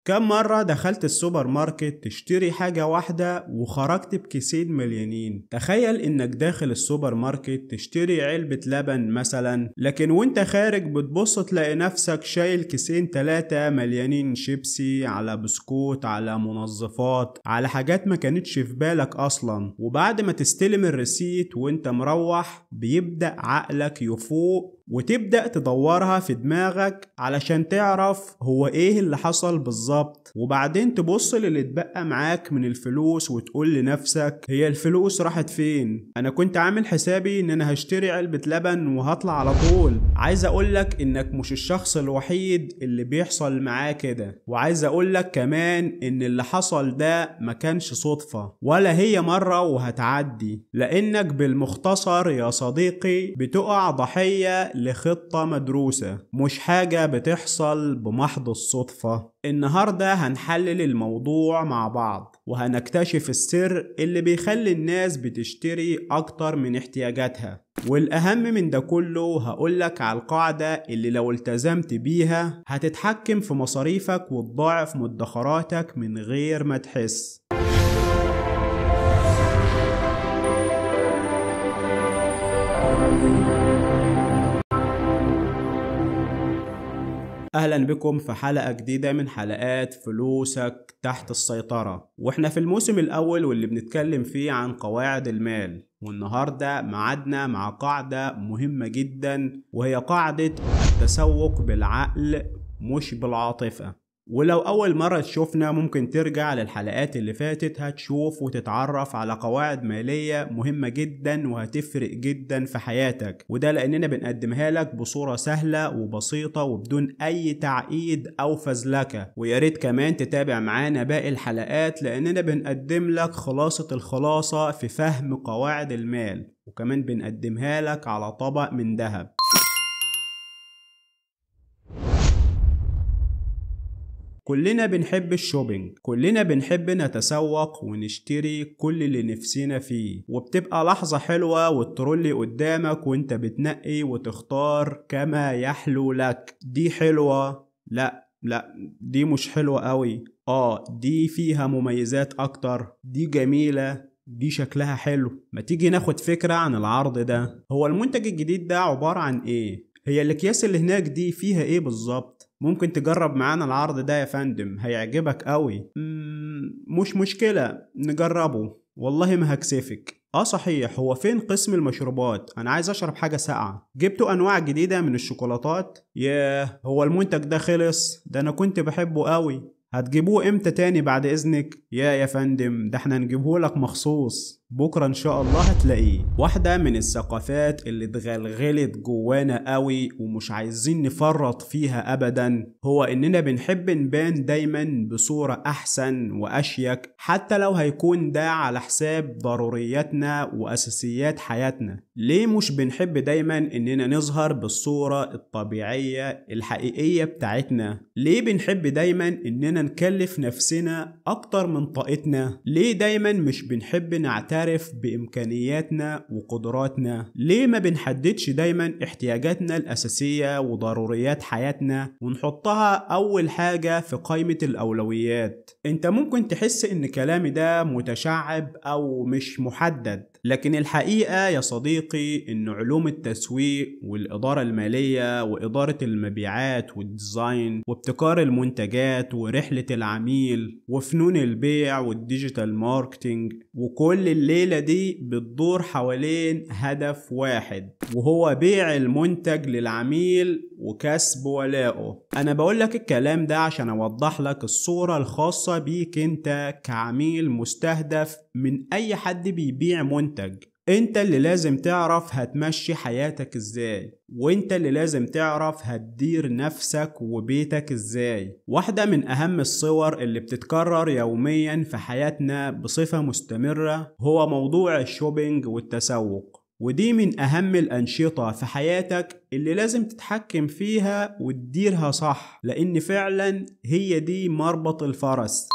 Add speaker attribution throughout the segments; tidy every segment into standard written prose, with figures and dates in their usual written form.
Speaker 1: كم مرة دخلت السوبر ماركت تشتري حاجة واحدة وخرجت بكيسين مليانين؟ تخيل انك داخل السوبر ماركت تشتري علبة لبن مثلا، لكن وانت خارج بتبص تلاقي نفسك شايل كيسين 3 مليانين شيبسي على بسكوت على منظفات على حاجات ما كانتش في بالك اصلا. وبعد ما تستلم الريسيت وانت مروح بيبدأ عقلك يفوق وتبدأ تدورها في دماغك علشان تعرف هو ايه اللي حصل بالظبط، وبعدين تبص للي اتبقى معاك من الفلوس وتقول لنفسك هي الفلوس راحت فين؟ انا كنت عامل حسابي ان انا هشتري علبة لبن وهطلع على طول. عايز اقولك انك مش الشخص الوحيد اللي بيحصل معاه كده، وعايز اقولك كمان ان اللي حصل ده ما كانش صدفة ولا هي مرة وهتعدي، لانك بالمختصر يا صديقي بتقع ضحية لخطة مدروسة، مش حاجة بتحصل بمحض الصدفة. النهاردة هنحلل الموضوع مع بعض وهنكتشف السر اللي بيخلي الناس بتشتري أكتر من احتياجاتها، والأهم من ده كله هقولك على القاعدة اللي لو التزمت بيها هتتحكم في مصاريفك وتضاعف مدخراتك من غير ما تحس. اهلا بكم في حلقة جديدة من حلقات فلوسك تحت السيطرة، واحنا في الموسم الاول واللي بنتكلم فيه عن قواعد المال. والنهاردة معادنا مع قاعدة مهمة جدا، وهي قاعدة التسوق بالعقل مش بالعاطفة. ولو أول مرة تشوفنا ممكن ترجع للحلقات اللي فاتت هتشوف وتتعرف على قواعد مالية مهمة جدا وهتفرق جدا في حياتك، وده لأننا بنقدمها لك بصورة سهلة وبسيطة وبدون أي تعقيد أو فزلكة. وياريت كمان تتابع معانا باقي الحلقات لأننا بنقدم لك خلاصة الخلاصة في فهم قواعد المال، وكمان بنقدمها لك على طبق من ذهب. كلنا بنحب الشوبينج، كلنا بنحب نتسوق ونشتري كل اللي نفسنا فيه، وبتبقى لحظة حلوة والترولي قدامك وانت بتنقي وتختار كما يحلو لك. دي حلوة؟ لا دي مش حلوة قوي. دي فيها مميزات اكتر، دي جميلة، دي شكلها حلو. ما تيجي ناخد فكرة عن العرض ده. هو المنتج الجديد ده عبارة عن ايه؟ هي الاكياس اللي هناك دي فيها ايه بالظبط؟ ممكن تجرب معانا العرض ده يا فندم، هيعجبك قوي. مش مشكلة نجربه، والله ما هكسفك. صحيح، هو فين قسم المشروبات؟ انا عايز اشرب حاجة ساقعة. جبتوا انواع جديدة من الشوكولاتات؟ ياه، هو المنتج ده خلص؟ ده انا كنت بحبه قوي. هتجيبوه امتى تاني بعد اذنك؟ يا فندم، ده احنا نجيبه لك مخصوص، بكرة ان شاء الله هتلاقيه. واحدة من الثقافات اللي اتغلغلت جوانا قوي ومش عايزين نفرط فيها ابدا هو اننا بنحب نبان دايما بصورة احسن واشيك، حتى لو هيكون ده على حساب ضرورياتنا واساسيات حياتنا. ليه مش بنحب دايما اننا نظهر بالصورة الطبيعية الحقيقية بتاعتنا؟ ليه بنحب دايما اننا نكلف نفسنا اكتر من طاقتنا؟ ليه دايما مش بنحب نعترف بامكانياتنا وقدراتنا؟ ليه ما بنحددش دايما احتياجاتنا الاساسية وضروريات حياتنا ونحطها اول حاجة في قائمة الاولويات؟ انت ممكن تحس ان كلامي ده متشعب او مش محدد، لكن الحقيقة يا صديقي ان علوم التسويق والادارة المالية وادارة المبيعات والديزاين وابتكار المنتجات ورحلة العميل وفنون البيع والديجيتال ماركتينج وكل الليلة دي بتدور حوالين هدف واحد، وهو بيع المنتج للعميل وكسب ولائه. انا بقولك الكلام ده عشان اوضح لك الصورة الخاصة بيك انت كعميل مستهدف من اي حد بيبيع منتج. انت اللي لازم تعرف هتمشي حياتك ازاي، وانت اللي لازم تعرف هتدير نفسك وبيتك ازاي. واحدة من اهم الصور اللي بتتكرر يوميا في حياتنا بصفة مستمرة هو موضوع الشوبينج والتسوق، ودي من اهم الانشطة في حياتك اللي لازم تتحكم فيها وتديرها صح، لان فعلا هي دي مربط الفرس.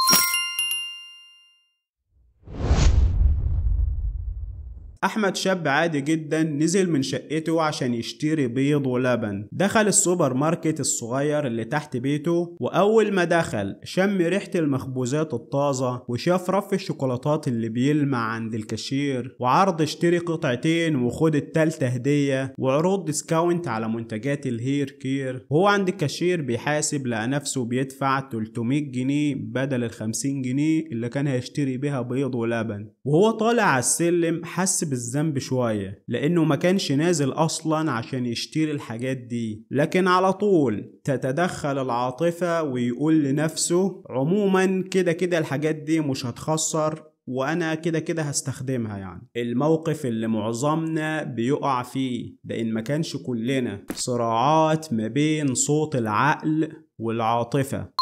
Speaker 1: أحمد شاب عادي جدا، نزل من شقته عشان يشتري بيض ولبن. دخل السوبر ماركت الصغير اللي تحت بيته، وأول ما دخل شم ريحة المخبوزات الطازة وشاف رف الشوكولاتات اللي بيلمع عند الكاشير وعرض اشتري قطعتين وخد التالتة هدية وعروض ديسكاونت على منتجات الهير كير. وهو عند الكاشير بيحاسب لقى نفسه بيدفع 300 جنيه بدل ال 50 جنيه اللي كان هيشتري بيها بيض ولبن. وهو طالع على السلم حس بالذنب شوية لأنه ما كانش نازل أصلا عشان يشتري الحاجات دي، لكن على طول تتدخل العاطفة ويقول لنفسه عموما كده كده الحاجات دي مش هتخسر وانا كده كده هستخدمها. يعني الموقف اللي معظمنا بيقع فيه ده ان ما كانش كلنا، صراعات ما بين صوت العقل والعاطفة.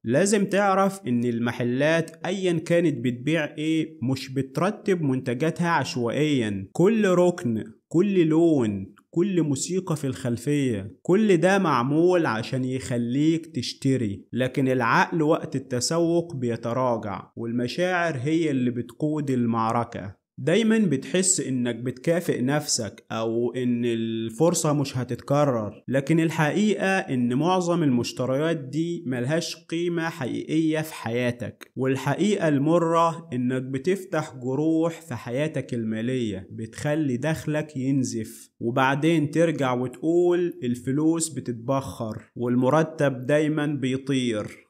Speaker 1: لازم تعرف ان المحلات ايا كانت بتبيع ايه مش بترتب منتجاتها عشوائيا. كل ركن، كل لون، كل موسيقى في الخلفية، كل ده معمول عشان يخليك تشتري. لكن العقل وقت التسوق بيتراجع، والمشاعر هي اللي بتقود المعركة. دايما بتحس انك بتكافئ نفسك او ان الفرصة مش هتتكرر، لكن الحقيقة ان معظم المشتريات دي ملهاش قيمة حقيقية في حياتك. والحقيقة المرة انك بتفتح جروح في حياتك المالية بتخلي دخلك ينزف، وبعدين ترجع وتقول الفلوس بتتبخر والمرتب دايما بيطير.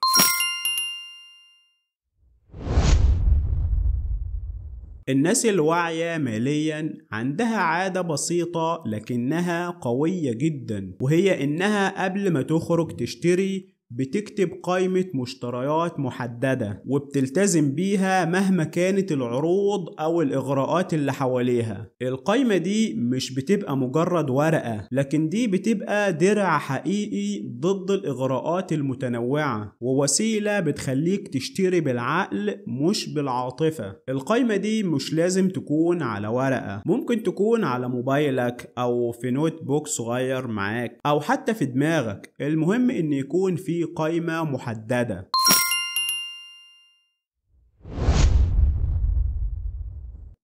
Speaker 1: الناس الواعية ماليا عندها عادة بسيطة لكنها قوية جدا، وهي إنها قبل ما تخرج تشتري بتكتب قائمة مشتريات محددة وبتلتزم بيها مهما كانت العروض أو الإغراءات اللي حواليها. القائمة دي مش بتبقى مجرد ورقة، لكن دي بتبقى درع حقيقي ضد الإغراءات المتنوعة، ووسيلة بتخليك تشتري بالعقل مش بالعاطفة. القائمة دي مش لازم تكون على ورقة، ممكن تكون على موبايلك أو في نوت بوك صغير معاك أو حتى في دماغك. المهم إن يكون في قائمة محددة.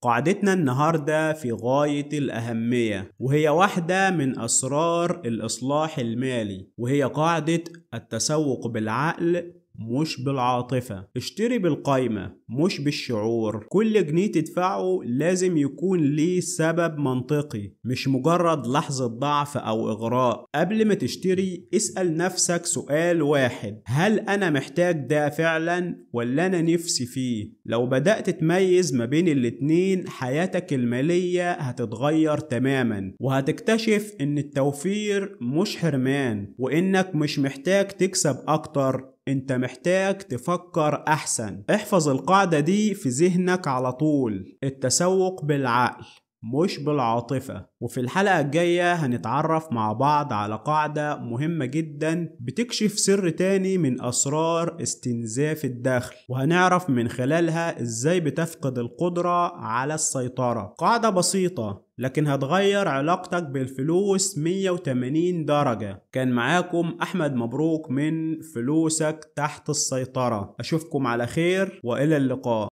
Speaker 1: قاعدتنا النهاردة في غاية الأهمية، وهي واحدة من أسرار الإصلاح المالي، وهي قاعدة التسوق بالعقل مش بالعاطفة. اشتري بالقايمة مش بالشعور. كل جنيه تدفعه لازم يكون ليه سبب منطقي، مش مجرد لحظة ضعف أو إغراء. قبل ما تشتري اسأل نفسك سؤال واحد: هل أنا محتاج ده فعلا ولا أنا نفسي فيه؟ لو بدأت تميز ما بين الاتنين حياتك المالية هتتغير تماما، وهتكتشف إن التوفير مش حرمان، وإنك مش محتاج تكسب أكتر، انت محتاج تفكر احسن. احفظ القاعدة دي في ذهنك على طول: التسوق بالعقل مش بالعاطفة. وفي الحلقة الجاية هنتعرف مع بعض على قاعدة مهمة جدا بتكشف سر تاني من أسرار استنزاف الدخل، وهنعرف من خلالها ازاي بتفقد القدرة على السيطرة. قاعدة بسيطة لكن هتغير علاقتك بالفلوس 180 درجة. كان معاكم أحمد مبروك من فلوسك تحت السيطرة. أشوفكم على خير وإلى اللقاء.